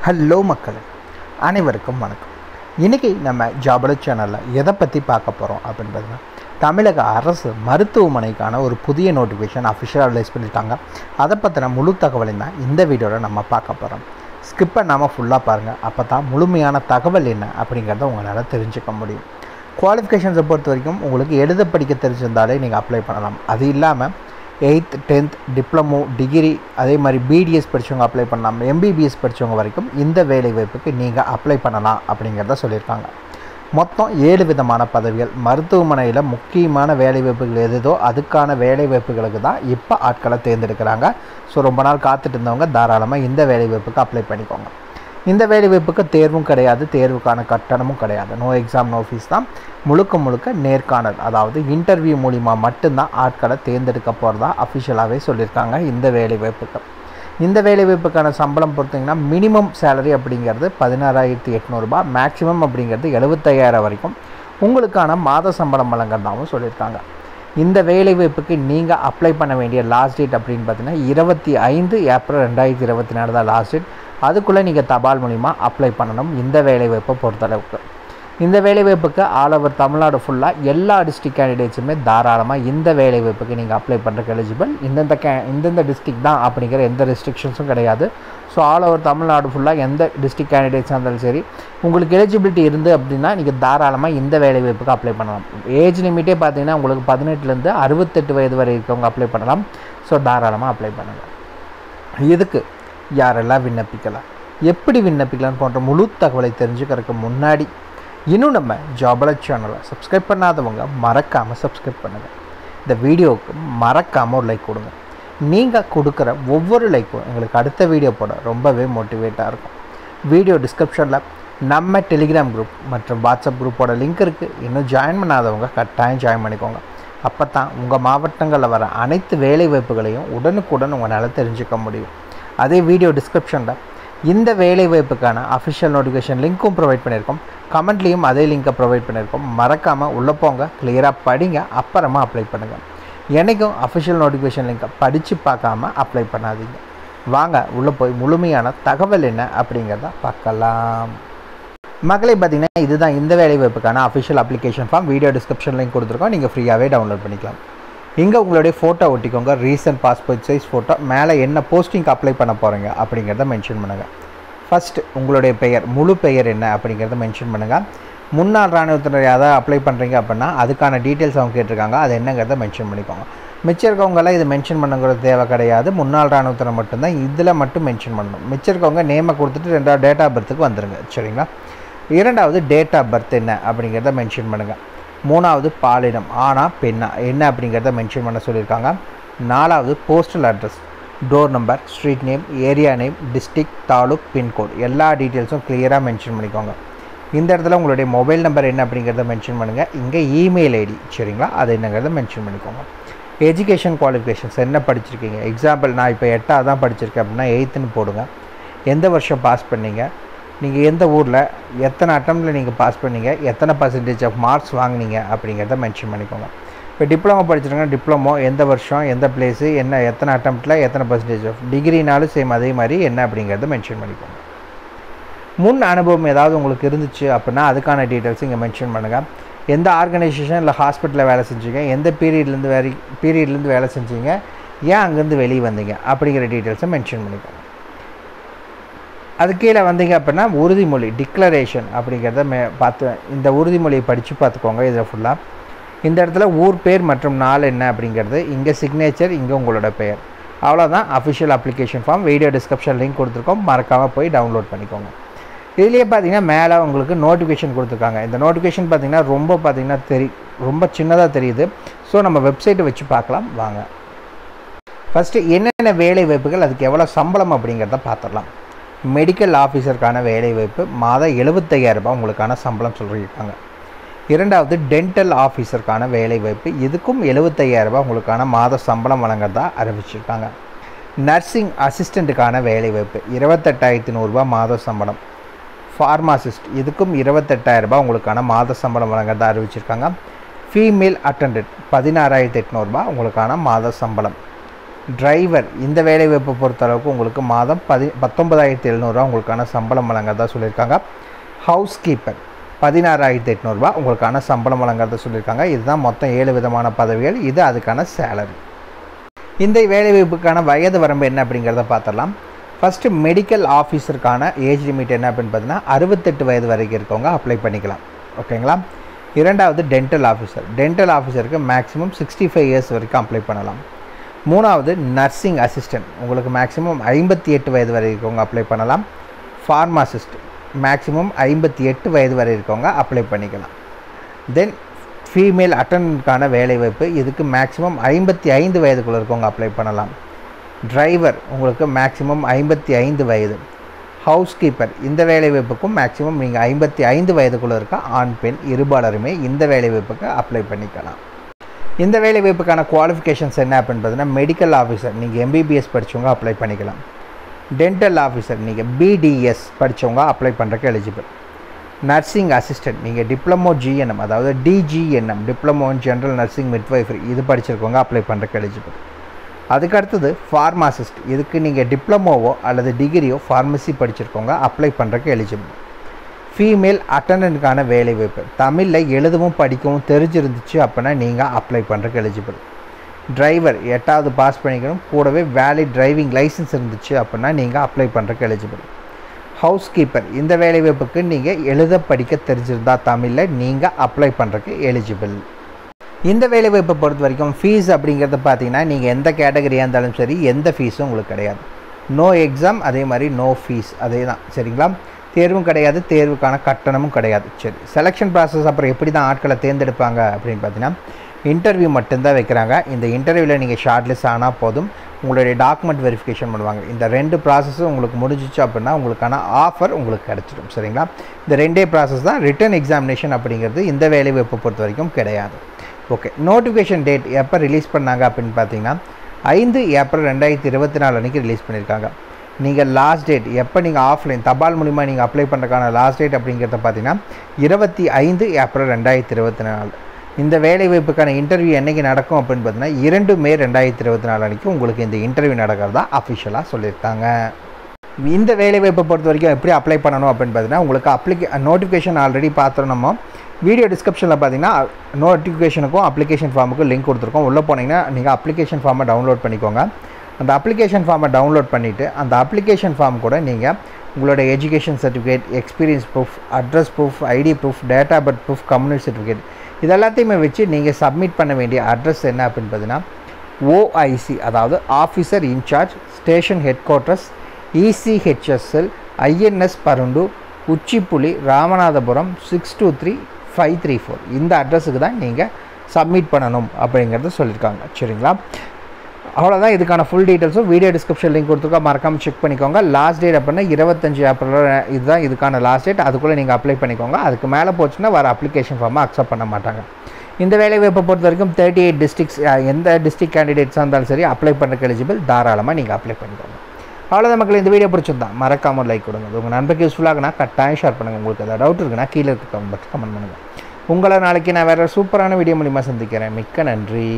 Hello மக்களே, அனைவருக்கும் வணக்கம். இன்றைக்கி நம்ம ஜாபலட் சேனலில் எதை பற்றி பார்க்க போகிறோம் அப்படின்னு பார்த்தீங்கன்னா, தமிழக அரசு மருத்துவமனைக்கான ஒரு புதிய நோட்டிஃபிகேஷன் அஃபிஷியலாக ரிலீஸ் பண்ணியிருக்காங்க. அதை பற்றின முழு தகவலையும் தான் இந்த வீடியோவில் நம்ம பார்க்க போகிறோம். ஸ்கிப் பண்ணாமல் ஃபுல்லாக பாருங்கள். அப்போ தான் முழுமையான தகவல் என்ன அப்படிங்கிறத உங்களால் தெரிஞ்சுக்க முடியும். குவாலிஃபிகேஷன்ஸை பொறுத்த வரைக்கும் உங்களுக்கு எழுத படிக்க தெரிஞ்சிருந்தாலே நீங்கள் அப்ளை பண்ணலாம். அது இல்லாமல் 8th 10th டிப்ளமோ டிகிரி அதே மாதிரி பிடிஎஸ் படித்தவங்க அப்ளை பண்ணலாம். எம்பிபிஎஸ் படித்தவங்க வரைக்கும் இந்த வேலைவாய்ப்புக்கு நீங்கள் அப்ளை பண்ணலாம் அப்படிங்கிறத சொல்லியிருக்காங்க. மொத்தம் 7 விதமான பதவிகள். மருத்துவமனையில் முக்கியமான வேலைவாய்ப்புகள் எதுதோ அதுக்கான வேலைவாய்ப்புகளுக்கு தான் இப்போ ஆட்களை தேர்ந்தெடுக்கிறாங்க. ஸோ ரொம்ப நாள் காத்துட்டு இருந்தவங்க தாராளமாக இந்த வேலைவாய்ப்புக்கு அப்ளை பண்ணிக்கோங்க. இந்த வேலைவாய்ப்புக்கு தேர்வும் கிடையாது, தேர்வுக்கான கட்டணமும் கிடையாது. நோ எக்ஸாம் நோ ஃபீஸ் தான். முழுக்க நேர்காணல், அதாவது இன்டர்வியூ மூலிமா மட்டும்தான் ஆட்களை தேர்ந்தெடுக்க போகிறதா அஃபிஷியலாகவே சொல்லியிருக்காங்க. இந்த வேலைவாய்ப்புக்கான சம்பளம் பொறுத்திங்கன்னா மினிமம் சேலரி அப்படிங்கிறது 16,800 ரூபாய், மேக்ஸிமம் அப்படிங்கிறது 75,000 வரைக்கும் உங்களுக்கான மாத சம்பளம் வழங்குறதாகவும் சொல்லியிருக்காங்க. இந்த வேலைவாய்ப்புக்கு நீங்கள் அப்ளை பண்ண வேண்டிய லாஸ்ட் டேட் அப்படின்னு பார்த்தீங்கன்னா 25 ஏப்ரல் 2024 தான் லாஸ்ட் டேட். அதுக்குள்ளே நீங்கள் தபால் மூலிமா அப்ளை பண்ணணும். இந்த வேலைவாய்ப்பை பொறுத்தளவுக்கு இந்த வேலைவாய்ப்புக்கு ஆல் ஓவர் தமிழ்நாடு ஃபுல்லாக எல்லா டிஸ்ட்ரிக்ட் கேண்டிடேட்ஸுமே தாராளமாக இந்த வேலைவாய்ப்புக்கு நீங்கள் அப்ளை பண்ணுறதுக்கு எலிஜிபிள். இந்தந்த டிஸ்ட்ரிக்ட் தான் அப்படிங்கிற எந்த ரெஸ்ட்ரிக்ஷன்ஸும் கிடையாது. ஸோ ஆல் ஓவர் தமிழ்நாடு ஃபுல்லாக எந்த டிஸ்ட்ரிக்ட் கேண்டிடேட்ஸாக இருந்தாலும் சரி, உங்களுக்கு எலிஜிபிலிட்டி இருந்து அப்படின்னா நீங்கள் தாராளமாக இந்த வேலைவாய்ப்புக்கு அப்ளை பண்ணலாம். ஏஜ் லிமிட்டே பார்த்தீங்கன்னா உங்களுக்கு 18லேருந்து 68 வயது வரை இருக்கவங்க அப்ளை பண்ணலாம். ஸோ தாராளமாக அப்ளை பண்ணுங்கள். இதுக்கு யாரெல்லாம் விண்ணப்பிக்கலாம், எப்படி விண்ணப்பிக்கலாம் போன்ற முழு தகவலை தெரிஞ்சுக்கிறதுக்கு முன்னாடி இன்னும் நம்ம ஜாபலட் சேனலை சப்ஸ்கிரைப் பண்ணாதவங்க மறக்காமல் சப்ஸ்கிரைப் பண்ணுங்கள். இந்த வீடியோவுக்கு மறக்காமல் ஒரு லைக் கொடுங்க. நீங்கள் கொடுக்குற ஒவ்வொரு லைக்கும் எங்களுக்கு அடுத்த வீடியோ போட ரொம்பவே மோட்டிவேட்டாக இருக்கும். வீடியோ டிஸ்கிரிப்ஷனில் நம்ம டெலிகிராம் குரூப் மற்றும் வாட்ஸ்அப் குரூப்போட லிங்க் இருக்குது. இன்னும் ஜாயின் பண்ணாதவங்க கட்டாயம் ஜாயின் பண்ணிக்கோங்க. அப்போ தான் உங்கள் மாவட்டங்களில் வர அனைத்து வேலை வாய்ப்புகளையும் உடனுக்குடன் உங்களால் தெரிஞ்சுக்க முடியும். அதே வீடியோ டிஸ்கிரிப்ஷனில் இந்த வேலைவாய்ப்புக்கான அஃபிஷியல் நோட்டிஃபிகேஷன் லிங்க்கும் ப்ரொவைட் பண்ணியிருக்கோம். கமெண்ட்லேயும் அதே லிங்க்கை ப்ரொவைட் பண்ணியிருக்கோம். மறக்காமல் உள்ளே போங்க, கிளியராக படிங்க, அப்புறமா அப்ளை பண்ணுங்கள். என்றைக்கும் அஃபிஷியல் நோட்டிஃபிகேஷன் லிங்க்கை படித்து பார்க்காம அப்ளை பண்ணாதீங்க. வாங்க உள்ளே போய் முழுமையான தகவல் என்ன அப்படிங்கிறத பார்க்கலாம். மக்களே, பார்த்திங்கன்னா இதுதான் இந்த வேலைவாய்ப்புக்கான official application form. Video description link கொடுத்துருக்கோம், நீங்கள் ஃப்ரீயாகவே டவுன்லோட் பண்ணிக்கலாம். இங்கே உங்களுடைய ஃபோட்டோ ஒட்டிக்கோங்க, ரீசன்ட் பாஸ்போர்ட் சைஸ் ஃபோட்டோ. மேலே என்ன போஸ்டிங்க்கு அப்ளை பண்ண போகிறீங்க அப்படிங்கிறத மென்ஷன் பண்ணுங்கள். ஃபஸ்ட்டு உங்களுடைய பெயர், முழு பெயர் என்ன அப்படிங்கிறத மென்ஷன் பண்ணுங்கள். முன்னாள் இராணுவத்தினர் யாராவது அப்ளை பண்ணுறீங்க அப்படின்னா அதுக்கான டீட்டெயில்ஸ் அவங்க கேட்டிருக்காங்க, அது என்னங்கிறத மென்ஷன் பண்ணிக்கோங்க. மிச்சம் இருக்கவங்களாம் இது மென்ஷன் பண்ணுங்கிறது தேவை கிடையாது. முன்னாள் இராணுவத்தினர் மட்டும்தான் இதில் மட்டும் மென்ஷன் பண்ணணும். மிச்சம் இருக்கவங்க நேமை கொடுத்துட்டு 2வது டேட் ஆஃப் பர்த்துக்கு வந்துடுங்க, சரிங்களா? 2வது டேட் ஆஃப் பர்த் என்ன அப்படிங்கிறத மென்ஷன் பண்ணுங்கள். 3வது பாலினம், ஆனா பெண்ணா என்ன அப்படிங்கிறத மென்ஷன் பண்ண சொல்லியிருக்காங்க. 4வது postal address, door number, street name, area name, district, taluk, pincode எல்லா டீட்டெயில்ஸும் கிளியராக மென்ஷன் பண்ணிக்கோங்க. இந்த இடத்துல உங்களுடைய மொபைல் நம்பர் என்ன அப்படிங்கிறத மென்ஷன் பண்ணுங்கள். இங்கே இமெயில் ஐடி, சரிங்களா, அது என்னங்கிறத மென்ஷன் பண்ணிக்கோங்க. எஜுகேஷன் குவாலிஃபிகேஷன்ஸ் என்ன படிச்சிருக்கீங்க. எக்ஸாம்பிள் நான் இப்போ 8வது தான் படிச்சிருக்கேன் அப்படின்னா 8ன்னு போடுங்க. எந்த வருஷம் பாஸ் பண்ணீங்க, நீங்கள் எந்த ஊரில் எத்தனை அட்டம்ப்டில் நீங்கள் பாஸ் பண்ணீங்க, எத்தனை % ஆஃப் மார்க்ஸ் வாங்கினீங்க அப்படிங்கிறத மென்ஷன் பண்ணிக்கோங்க. இப்போ டிப்ளமோ படிச்சிருக்கீங்கன்னா டிப்ளமோ எந்த வருஷம், எந்த பிளேஸு, என்ன எத்தனை அட்டம்ப்டில் எத்தனை % ஆஃப், டிகிரினாலும் சேம் அதே மாதிரி என்ன அப்படிங்கிறத மென்ஷன் பண்ணிக்கோங்க. முன் அனுபவம் ஏதாவது உங்களுக்கு இருந்துச்சு அப்படின்னா அதுக்கான டீட்டெயில்ஸ் இங்கே மென்ஷன் பண்ணுங்கள். எந்த ஆர்கனைசேஷன் இல்லை ஹாஸ்பிட்டலில் வேலை செஞ்சீங்க, எந்த பீரியட்லேருந்து வேலை செஞ்சீங்க, ஏன் அங்கேருந்து வெளியே வந்தீங்க அப்படிங்கிற டீட்டெயில்ஸை மென்ஷன் பண்ணிக்கோங்க. அது கீழே வந்தீங்க அப்படின்னா உறுதிமொழி, டிக்ளரேஷன் அப்படிங்கிறத பார்த்து இந்த உறுதிமொழியை படித்து பார்த்துக்கோங்க. இதில் ஃபுல்லாக இந்த இடத்துல ஊர் பேர் மற்றும் நாள் என்ன அப்படிங்கிறது, இங்கே சிக்னேச்சர், இங்கே உங்களோட பெயர், அவ்வளோதான் official application form. Video description link கொடுத்துருக்கோம், மறக்காமல் போய் டவுன்லோட் பண்ணிக்கோங்க. இதுலேயே பார்த்தீங்கன்னா மேலே உங்களுக்கு நோட்டிஃபிகேஷன் கொடுத்துருக்காங்க. இந்த நோட்டிஃபிகேஷன் பார்த்தீங்கன்னா ரொம்ப சின்னதாக தெரியுது. ஸோ நம்ம வெப்சைட்டை வச்சு பார்க்கலாம் வாங்க. ஃபஸ்ட்டு என்னென்ன வேலை வாய்ப்புகள், அதுக்கு எவ்வளோ சம்பளம் அப்படிங்கிறத பார்த்துடலாம். மெடிக்கல் ஆஃபீஸருக்கான வேலைவாய்ப்பு மாதம் 75,000 ரூபாய் உங்களுக்கான சம்பளம் சொல்லியிருக்காங்க. 2வது டென்டல் ஆஃபீஸருக்கான வேலைவாய்ப்பு, இதுக்கும் 75,000 ரூபாய் உங்களுக்கான மாத சம்பளம் வழங்குறதா அறிவிச்சிருக்காங்க. நர்சிங் அசிஸ்டண்ட்டுக்கான வேலைவாய்ப்பு 28,100 ரூபாய் மாத சம்பளம். ஃபார்மாசிஸ்ட், இதுக்கும் 28,000 ரூபாய் உங்களுக்கான மாத சம்பளம் வழங்குறதா அறிவிச்சிருக்காங்க. ஃபீமேல் அட்டண்டன்ட் 16,800 ரூபாய் உங்களுக்கான மாத சம்பளம். டிரைவர் இந்த வேலைவாய்ப்பை பொறுத்தளவுக்கு உங்களுக்கு மாதம் 19,700 உங்களுக்கான சம்பளம் வழங்குறதா சொல்லியிருக்காங்க. ஹவுஸ் கீப்பர் 16,800 உங்களுக்கான சம்பளம் வழங்குறதா சொல்லியிருக்காங்க. இதுதான் மொத்தம் 7 விதமான பதவிகள். இது அதுக்கான சேலரி. இந்த வேலைவாய்ப்புக்கான வயது வரம்பு என்ன அப்படிங்கிறத பார்த்துடலாம். ஃபஸ்ட்டு மெடிக்கல் ஆஃபீஸருக்கான ஏஜ் லிமிட் என்ன அப்படின்னு பார்த்தீங்கன்னா 68 வயது வரைக்கும் இருக்கவங்க அப்ளை பண்ணிக்கலாம். ஓகேங்களா. இரண்டாவது டென்டல் ஆஃபீஸர். டென்டல் ஆஃபீஸருக்கு மேக்ஸிமம் 65 இயர்ஸ் வரைக்கும் அப்ளை பண்ணலாம். மூணாவது நர்சிங் அசிஸ்டன்ட், உங்களுக்கு மேக்ஸிமம் 58 வயது வரை இருக்கவங்க அப்ளை பண்ணலாம். ஃபார்மாசிஸ்ட் மேக்ஸிமம் 58 வயது வரை இருக்கவங்க அப்ளை பண்ணிக்கலாம். தென் ஃபீமேல் அட்டண்டன்ட்கான வேலைவாய்ப்பு, இதுக்கு மேக்ஸிமம் 55 வயதுக்குள்ளே இருக்கவங்க அப்ளை பண்ணலாம். டிரைவர் உங்களுக்கு மேக்ஸிமம் 55 வயது. ஹவுஸ் கீப்பர் இந்த வேலைவாய்ப்புக்கும் மேக்ஸிமம் நீங்கள் 55 வயதுக்குள்ளே இருக்க ஆண் பெண் இருபாலருமே இந்த வேலைவாய்ப்புக்கு அப்ளை பண்ணிக்கலாம். இந்த வேலைவாய்ப்புக்கான குவாலிஃபிகேஷன்ஸ் என்ன அப்படின்னு பார்த்தீங்கன்னா மெடிக்கல் ஆஃபீஸர் நீங்கள் MBBS படித்தவங்க அப்ளை பண்ணிக்கலாம். டென்டல் ஆஃபீஸர் நீங்கள் BDS படித்தவங்க அப்ளை பண்ணுறக்கு எலிஜிபிள். நர்சிங் அசிஸ்டன்ட் நீங்கள் டிப்ளமோ GNM அதாவது DGNM diploma in general nursing midwifery இது படிச்சிருக்கவங்க அப்ளை பண்ணுறக்கு எலிஜிபிள். அதுக்கடுத்தது ஃபார்மாசிஸ்ட், இதுக்கு நீங்கள் டிப்ளமோவோ அல்லது டிகிரியோ ஃபார்மசி படிச்சிருக்கவங்க அப்ளை பண்ணுறக்கு எலிஜிபிள். ஃபீமேல் அட்டண்டன்ட்கான வேலைவாய்ப்பு, தமிழில் எழுதவும் படிக்கவும் தெரிஞ்சிருந்துச்சு அப்படின்னா நீங்கள் அப்ளை பண்ணுறக்கு எலிஜிபிள். டிரைவர் 8வது பாஸ் பண்ணிக்கணும், கூடவே வேலிட் டிரைவிங் லைசன்ஸ் இருந்துச்சு அப்படின்னா நீங்கள் அப்ளை பண்ணுறக்கு எலிஜிபிள். ஹவுஸ் கீப்பர் இந்த வேலைவாய்ப்புக்கு நீங்கள் எழுத படிக்க தெரிஞ்சிருந்தால் தமிழில் நீங்கள் அப்ளை பண்ணுறக்கு எலிஜிபிள். இந்த வேலைவாய்ப்பை பொறுத்த வரைக்கும் ஃபீஸ் அப்படிங்கிறது பார்த்தீங்கன்னா நீங்கள் எந்த கேட்டகரியாக இருந்தாலும் சரி எந்த ஃபீஸும் உங்களுக்கு கிடையாது. நோ எக்ஸாம், அதே மாதிரி நோ ஃபீஸ், அதே தான். சரிங்களா. தேர்வும் கிடையாது, தேர்வுக்கான கட்டணமும் கிடையாது. சரி, செலெக்ஷன் ப்ராசஸ் அப்புறம் எப்படி தான் ஆட்களை தேர்ந்தெடுப்பாங்க அப்படின்னு பார்த்தீங்கன்னா இன்டர்வியூ மட்டும்தான் வைக்கிறாங்க. இந்த இன்டர்வியூவில் நீங்கள் ஷார்ட் லிஸ்ட் ஆனால் போதும், உங்களுடைய டாக்குமெண்ட் வெரிஃபிகேஷன் பண்ணுவாங்க. இந்த 2 ப்ராசஸும் உங்களுக்கு முடிஞ்சிச்சு அப்படின்னா உங்களுக்கான ஆஃபர் உங்களுக்கு கிடச்சிடும். சரிங்களா. இந்த 2 ப்ராசஸ் தான். ரிட்டன் எக்ஸாமினேஷன் அப்படிங்கிறது இந்த வேலைவாய்ப்பை பொறுத்த வரைக்கும் கிடையாது. ஓகே, நோட்டிஃபிகேஷன் டேட் எப்போ ரிலீஸ் பண்ணாங்க அப்படின்னு பார்த்தீங்கன்னா 5 ஏப்ரல் 2024 அன்றைக்கி ரிலீஸ் பண்ணியிருக்காங்க. நீங்கள் லாஸ்ட் டேட் எப்போ நீங்கள் ஆஃப்லைன் தபால் மூலிமா நீங்கள் அப்ளை பண்ணுறதுக்கான லாஸ்ட் டேட் அப்படிங்கிறத பார்த்தீங்கன்னா 25 ஏப்ரல் 2024. இந்த வேலைவாய்ப்புக்கான இன்டர்வியூ என்றைக்கு நடக்கும் அப்படின்னு பார்த்தீங்கன்னா 2 மே 2024 அன்றைக்கி உங்களுக்கு இந்த இன்டர்வியூ நடக்கிறதா அஃபிஷியலாக சொல்லியிருக்காங்க. இந்த வேலைவாய்ப்பை பொறுத்த வரைக்கும் எப்படி அப்ளை பண்ணணும் அப்படின்னு பார்த்தீங்கன்னா உங்களுக்கு நோட்டிஃபிகேஷன் ஆல்ரெடி பார்த்துறோம். நம்ம வீடியோ டிஸ்கிரிப்ஷனில் பார்த்தீங்கன்னா நோட்டிஃபிகேஷனுக்கும் அப்ளிகேஷன் ஃபார்முக்கும் லிங்க் கொடுத்துருக்கோம். உள்ளே போனீங்கன்னா நீங்கள் அப்ளிகேஷன் ஃபார்மை டவுன்லோட் பண்ணிக்கோங்க. அந்த அப்ளிகேஷன் ஃபார்மை டவுன்லோட் பண்ணிவிட்டு அந்த அப்ளிகேஷன் ஃபார்ம் கூட நீங்கள் உங்களோட education certificate, experience proof, address proof, ID proof, date of birth proof, community certificate இது எல்லாத்தையுமே வச்சு நீங்கள் சப்மிட் பண்ண வேண்டிய அட்ரஸ் என்ன அப்படின்னு பார்த்தீங்கன்னா OIC அதாவது officer incharge station headquarters ECHSL INS Parundur Uchipuli Ramanathapuram 623534 இந்த அட்ரஸுக்கு தான் நீங்கள் சப்மிட் பண்ணணும் அப்படிங்கிறத சொல்லியிருக்காங்க. சரிங்களா. அவ்வளோதான். இதுக்கான ஃபுல் டீட்டெயில்ஸும் வீடியோ டிஸ்கிரிப்ஷன் லிங்க் கொடுத்துருக்கா, மறக்காமல் செக் பண்ணிக்கோங்க. லாஸ்ட் டேட் அப்படின்னா 25 ஏப்ரல் இதுதான் இதுக்கான லாஸ்ட் டேட். அதுக்குள்ளே நீங்கள் அப்ளை பண்ணிக்கோங்க. அதுக்கு மேலே போச்சுன்னா வர அப்ளிகேஷன் ஃபார்மை அக்செப்ட் பண்ண மாட்டாங்க. இந்த வேலைவாய்ப்பை பொறுத்த வரைக்கும் 38 டிஸ்ட்ரிக்ஸ் எந்த டிஸ்ட்ரிக்ட் கேண்டிடேட்ஸாக இருந்தாலும் சரி அப்ளை பண்ணுறதுக்கு எலிஜிபிள். தாராளமாக நீங்கள் அப்ளை பண்ணிக்கோங்க. அவ்வளோதான் மக்கள். இந்த வீடியோ பிடிச்சிருந்தா மறக்காமல் லைக் கொடுங்க. உங்கள் நண்பருக்கு யூஸ்ஃபுல்லாகனா கட்டாயம் ஷேர் பண்ணுங்கள். உங்களுக்கு ஏதாவது டவுட் இருக்குன்னா கீழே இருக்க கமெண்ட் பண்ணுங்கள். உங்களை நாளைக்கு நான் வேறு சூப்பரான வீடியோ மூலிமா சந்திக்கிறேன். மிக்க நன்றி.